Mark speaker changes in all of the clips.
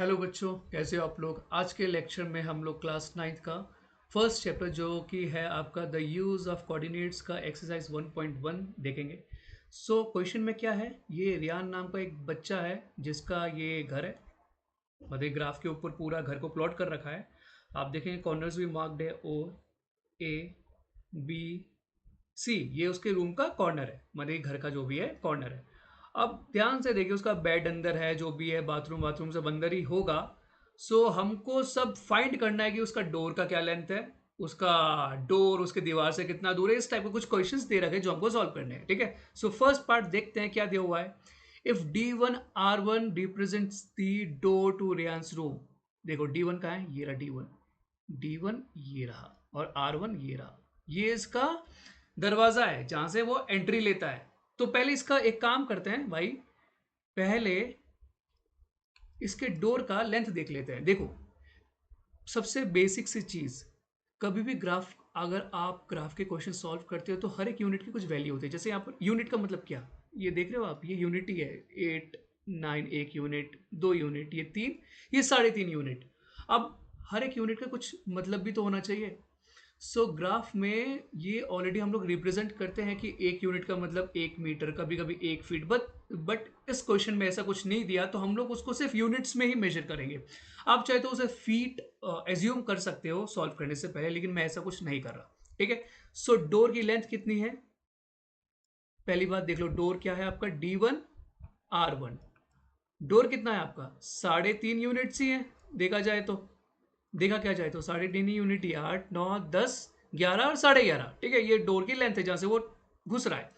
Speaker 1: Hello बच्चों, कैसे हो आप लोग। आज के लेक्चर में हम लोग क्लास 9th का फर्स्ट चैप्टर जो कि है आपका द यूज़ ऑफ कोऑर्डिनेट्स का एक्सरसाइज 1.1 देखेंगे। क्वेश्चन में क्या है, ये रियान नाम का एक बच्चा है जिसका ये घर है, मतलब ग्राफ के ऊपर पूरा घर को प्लॉट कर रखा है। आप देखेंगे कॉर्नर्स भी मार्क्ड है, ओ, ए, बी, सी। ये उसके रूम का कॉर्नर है, मतलब घर का जो भी है कॉर्नर है। अब ध्यान से देखिए, उसका बेड अंदर है, जो भी है बाथरूम बाथरूम सब अंदर ही होगा। हमको सब फाइंड करना है कि उसका डोर का क्या लेंथ है, उसका डोर उसके दीवार से कितना दूर है। इस टाइप के कुछ क्वेश्चंस दे रखे जो हमको सॉल्व करने हैं, ठीक है। फर्स्ट पार्ट देखते हैं क्या दिया हुआ है। If D1 R1 represents the door to Reyansh's room. देखो D1 कहाँ है, ये रहा D1, D1 ये रहा और R1 ये रहा। ये इसका दरवाजा है जहां से वो एंट्री लेता है। तो पहले इसका एक काम करते हैं भाई, पहले इसके डोर का लेंथ देख लेते हैं। देखो, सबसे बेसिक सी चीज, कभी भी ग्राफ, अगर आप ग्राफ के क्वेश्चन सॉल्व करते हो तो हर एक यूनिट की कुछ वैल्यू होती है। जैसे यहाँ पर यूनिट का मतलब क्या, ये देख रहे हो आप, ये यूनिट ही है। 8 9 एक यूनिट, 2 यूनिट, ये 3, ये 3.5 यूनिट। अब हर एक यूनिट का कुछ मतलब भी तो होना चाहिए। ग्राफ में ये ऑलरेडी हम लोग रिप्रेजेंट करते हैं कि एक यूनिट का मतलब 1 मीटर, कभी कभी 1 फीट, बट इस क्वेश्चन में ऐसा कुछ नहीं दिया, तो हम लोग उसको सिर्फ यूनिट्स में ही मेजर करेंगे। आप चाहे तो उसे फीट एज्यूम कर सकते हो सॉल्व करने से पहले, लेकिन मैं ऐसा कुछ नहीं कर रहा, ठीक है। डोर की लेंथ कितनी है, पहली बात देख लो, डोर क्या है आपका, D1 R1। डोर कितना है आपका, 3.5 यूनिट्स ही है। देखा जाए तो, देखा क्या जाए तो 3.5 यूनिट ही, 8 9 10 11 और 11.5, ठीक है। ये डोर की लेंथ है जहां से वो घुस रहा है।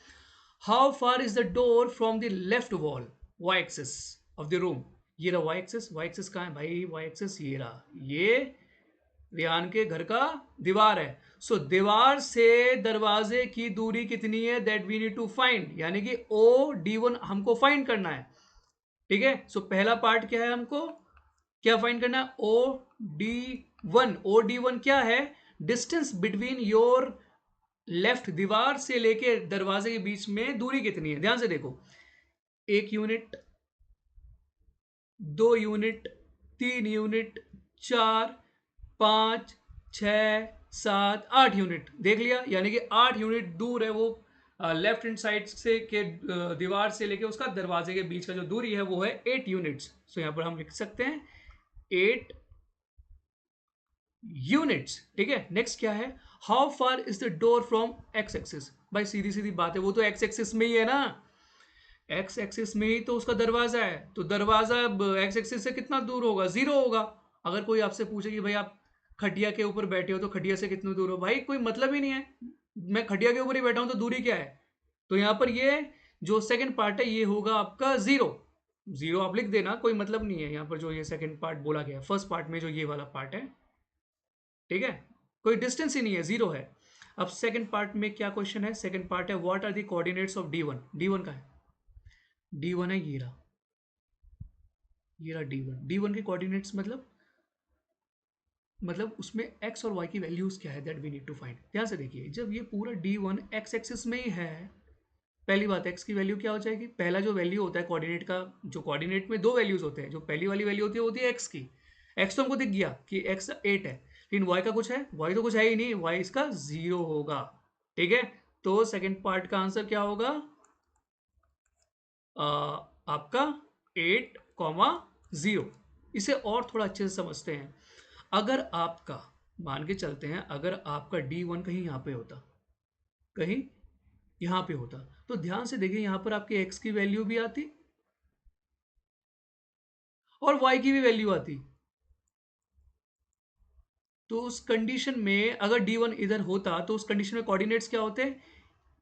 Speaker 1: How far is the door from the left wall, Y axis of the room. ये रहा वाई एक्सिस। वाई एक्सिस कहाँ है भाई, वाई एक्सिस ये रहा, ये रेहान के घर का दीवार है। दीवार से दरवाजे की दूरी कितनी है, that we need to find, यानी कि O D1 हमको फाइंड करना है, ठीक है। पहला पार्ट क्या है, हमको क्या फाइंड करना है, O D1 क्या है, डिस्टेंस बिटवीन योर लेफ्ट, दीवार से लेके दरवाजे के बीच में दूरी कितनी है। ध्यान से देखो, 1 यूनिट, 2 यूनिट, 3 यूनिट, 4 5 6 7 8 यूनिट देख लिया, यानी कि 8 यूनिट दूर है वो लेफ्ट हैंड साइड से के दीवार से लेके उसका दरवाजे के बीच का जो दूरी है वो है 8 यूनिट्स। यहां पर हम लिख सकते हैं 8 यूनिट्स, ठीक है। नेक्स्ट क्या है, how far is the door from x axis. भाई सीधी सीधी बात है, वो तो एक्स एक्सिस में ही है ना, एक्स एक्सिस में ही तो उसका दरवाजा है, तो दरवाजा एक्स एक्सिस से कितना दूर होगा, 0 होगा। अगर कोई आपसे पूछे कि भाई आप खटिया के ऊपर बैठे हो तो खटिया से कितने दूर हो, भाई कोई मतलब ही नहीं है, मैं खटिया के ऊपर ही बैठा हूं तो दूरी क्या है। तो यहाँ पर ये जो सेकंड पार्ट है ये होगा आपका 0। 0 आप लिख देना, कोई मतलब नहीं है यहाँ पर जो ये सेकंड पार्ट बोला गया, फर्स्ट पार्ट में जो ये वाला पार्ट है, ठीक है, कोई डिस्टेंस ही नहीं है, 0 है। अब सेकंड पार्ट में क्या क्वेश्चन है, सेकंड पार्ट है what are the coordinates of D1। D1 का है, D1 है ये रहा, ये रहा D1। D1 के कोऑर्डिनेट्स मतलब उसमें x और y की वैल्यूज क्या है, that we need to find. ध्यान से देखिए, जब ये पूरा D1 x एक्सिस में ही है, पहली बात x की वैल्यू क्या हो जाएगी, पहला जो वैल्यू होता है कोऑर्डिनेट का, जो कोऑर्डिनेट में दो वैल्यूज होते हैं, जो पहली वाली वैल्यू होती है x की। x तो हमको दिख गया कि x 8 है, लेकिन y का कुछ है, y तो कुछ है ही नहीं, y इसका 0 होगा, ठीक है। तो सेकंड पार्ट का आंसर क्या होगा, आपका 8,0। इसे और थोड़ा अच्छे से समझते हैं। अगर आपका, मान के चलते हैं, अगर आपका D1 कहीं यहाँ पे होता, कहीं यहाँ पे होता, तो ध्यान से देखिए यहाँ पर आपके x की वैल्यू भी आती और y की भी वैल्यू आती। तो उस कंडीशन में अगर D1 इधर होता तो उस कंडीशन में कोऑर्डिनेट्स क्या होते,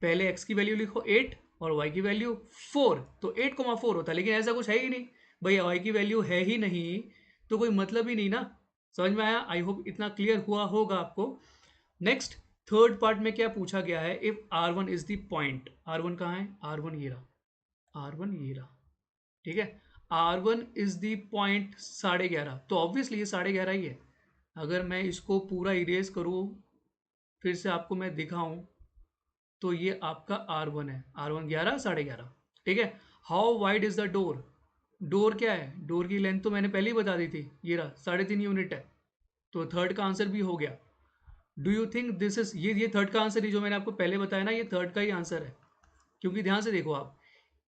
Speaker 1: पहले x की वैल्यू लिखो 8 और y की वैल्यू 4, तो 8,4 होता, लेकिन ऐसा कुछ है ही नहीं भैया, y की वैल्यू है ही नहीं, तो कोई मतलब ही नहीं ना। समझ में आया, आई होप इतना क्लियर हुआ होगा आपको। नेक्स्ट, थर्ड पार्ट में क्या पूछा गया है, if R1 is the point. R1 कहाँ है, R1 ये रहा, R1 ये रहा, ठीक है। R1 इज द पॉइंट 11.5, तो ऑब्वियसली ये 11.5 ही है। अगर मैं इसको पूरा इरेज करूँ, फिर से आपको मैं दिखाऊं, तो ये आपका R1 है, R1 11 11.5, ठीक है। How wide is the door, door क्या है, डोर की लेंथ तो मैंने पहले ही बता दी थी, ये रहा 3.5 यूनिट है, तो थर्ड का आंसर भी हो गया। Do you think this is, ये थर्ड का आंसर ही जो मैंने आपको पहले बताया ना, ये थर्ड का ही आंसर है, क्योंकि ध्यान से देखो आप,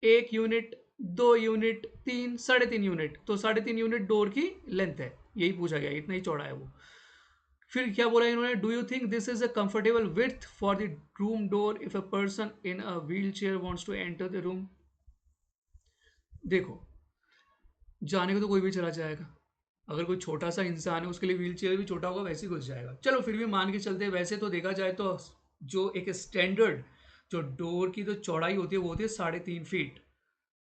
Speaker 1: 1 यूनिट, 2 यूनिट, 3, 3.5 यूनिट, तो 3.5 यूनिट डोर की लेंथ है, यही पूछा गया, इतना ही चौड़ा है वो। फिर क्या बोला इन्होंने, do you think this is a comfortable with for the room door if a person in a wheelchair wants to enter the room. देखो, जाने को तो कोई भी चला जाएगा, अगर कोई छोटा सा इंसान है उसके लिए व्हील चेयर भी छोटा होगा, वैसे ही घुस जाएगा। चलो फिर भी मान के चलते हैं, वैसे तो देखा जाए तो जो एक स्टैंडर्ड जो डोर की जो चौड़ाई होती है वो होती है 3.5 फीट,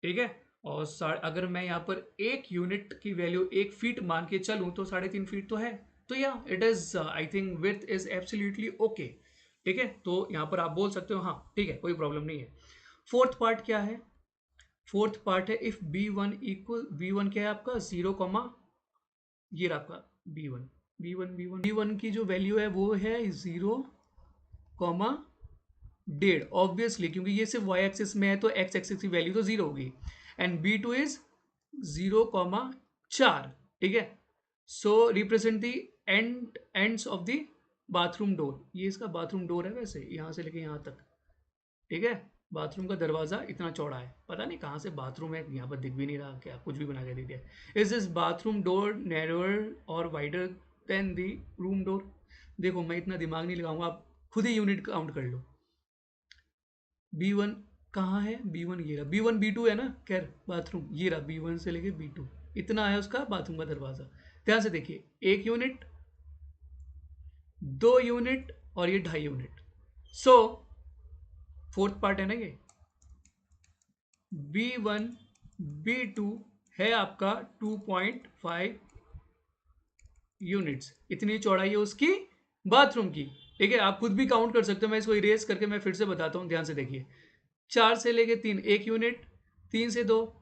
Speaker 1: ठीक है। और अगर मैं यहाँ पर 1 यूनिट की वैल्यू 1 फीट मान के चलूँ तो 3.5 फीट तो है, तो या it is I think with is absolutely okay, ठीक है। तो यहाँ पर आप बोल सकते हो हाँ ठीक है, कोई प्रॉब्लम नहीं है। फोर्थ पार्ट क्या है, फोर्थ पार्ट है इफ b1 इक्वल, b1 क्या है आपका 0, ये रहा आपका b1, b1 की जो वैल्यू है वो है 0,1.5, ऑब्वियसली क्योंकि ये सिर्फ वाई एक्सिस में है तो एक्स एक्सिस की वैल्यू तो 0 होगी, एंड b2 इज 0,4, ठीक है। So represent the ends of the bathroom door, ये इसका बाथरूम डोर है वैसे, यहाँ से लेके यहाँ तक, ठीक है। बाथरूम का दरवाजा इतना चौड़ा है, पता नहीं कहाँ से बाथरूम है, यहाँ पर दिख भी नहीं रहा, क्या कुछ भी बना के दे दिया। Is this bathroom door narrower और वाइडर देन दी रूम डोर। देखो मैं इतना दिमाग नहीं लगाऊंगा, आप खुद ही यूनिट काउंट कर लो। b1 कहाँ है, b1 ये रहा, b1 b2 है ना, खैर बाथरूम ये रहा, b1 से लेके b2 इतना है उसका बाथरूम का दरवाजा। ध्यान से देखिए, 1 यूनिट, 2 यूनिट और ये 2.5 यूनिट। सो फोर्थ पार्ट है ना ये, b1 b2 है आपका 2.5 यूनिट्स, इतनी चौड़ाई है उसकी बाथरूम की, ठीक है। आप खुद भी काउंट कर सकते हो, मैं इसको इरेज करके मैं फिर से बताता हूँ, ध्यान से देखिए। 4 से लेके 3 1 यूनिट, 3 से 2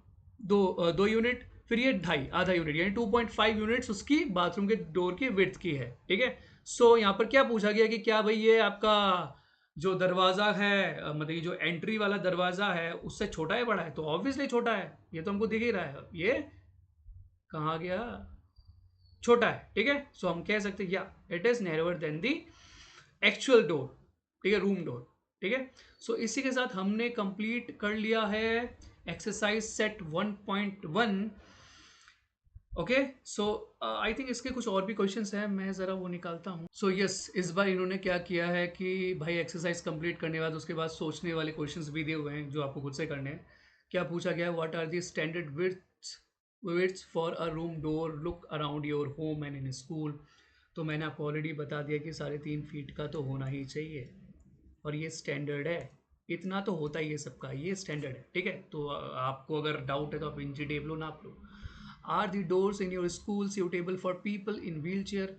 Speaker 1: 2 यूनिट, फिर ये 2.5 आधा यूनिट, यानी 2.5 यूनिट्स उसकी बाथरूम के डोर की विड्थ की है, ठीक है। सो यहाँ पर क्या पूछा गया कि क्या भाई ये आपका जो दरवाजा है मतलब ये जो एंट्री वाला दरवाजा है उससे छोटा है बड़ा है, तो ऑब्वियसली छोटा है, ये तो हमको दिख ही रहा है, ये कहाँ गया, छोटा है, ठीक है। सो हम कह सकते हैं या it is narrower than the actual door, ठीक है, रूम डोर, ठीक है। सो इसी के साथ हमने कंप्लीट कर लिया है exercise set 1.1। Okay, so I think इसके कुछ और भी क्वेश्चंस हैं, मैं ज़रा वो निकालता हूँ। सो यस, इस बार इन्होंने क्या किया है कि भाई एक्सरसाइज कंप्लीट करने के बाद उसके बाद सोचने वाले क्वेश्चंस भी दिए हुए हैं जो आपको खुद से करने हैं। क्या पूछा गया है, what are the standard widths for a room door, look around your home and in school. तो मैंने आपको ऑलरेडी बता दिया कि 3.5 फीट का तो होना ही चाहिए, और ये स्टैंडर्ड है, इतना तो होता ही है सबका, ये स्टैंडर्ड है, ठीक है। तो आपको अगर डाउट है तो आप इंची टेप लो, नाप लो। Are the doors in your school suitable for people in wheel chair,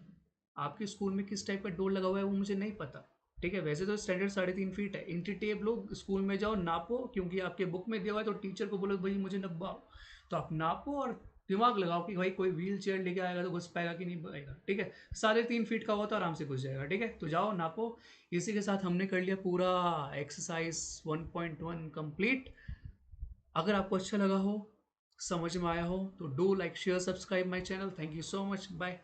Speaker 1: आपके स्कूल में किस टाइप का डोर लगा हुआ है वो मुझे नहीं पता, ठीक है। वैसे तो स्टैंडर्ड 3.5 फीट है, इंची टेप लो, स्कूल में जाओ नापो, क्योंकि आपके बुक में दिया हुआ है, तो टीचर को बोलो भाई मुझे नपवाओ, तो आप नापो और दिमाग लगाओ कि भाई कोई व्हील चेयर लेके आएगा तो घुस पाएगा कि नहीं पाएगा, ठीक है। 3.5 फीट का हुआ तो आराम से घुस जाएगा, ठीक है। तो जाओ नापो। इसी के साथ हमने कर लिया पूरा एक्सरसाइज 1.1 कंप्लीट। अगर आपको अच्छा लगा हो, समझ में आया हो, तो do like share subscribe my channel. Thank you so much, bye.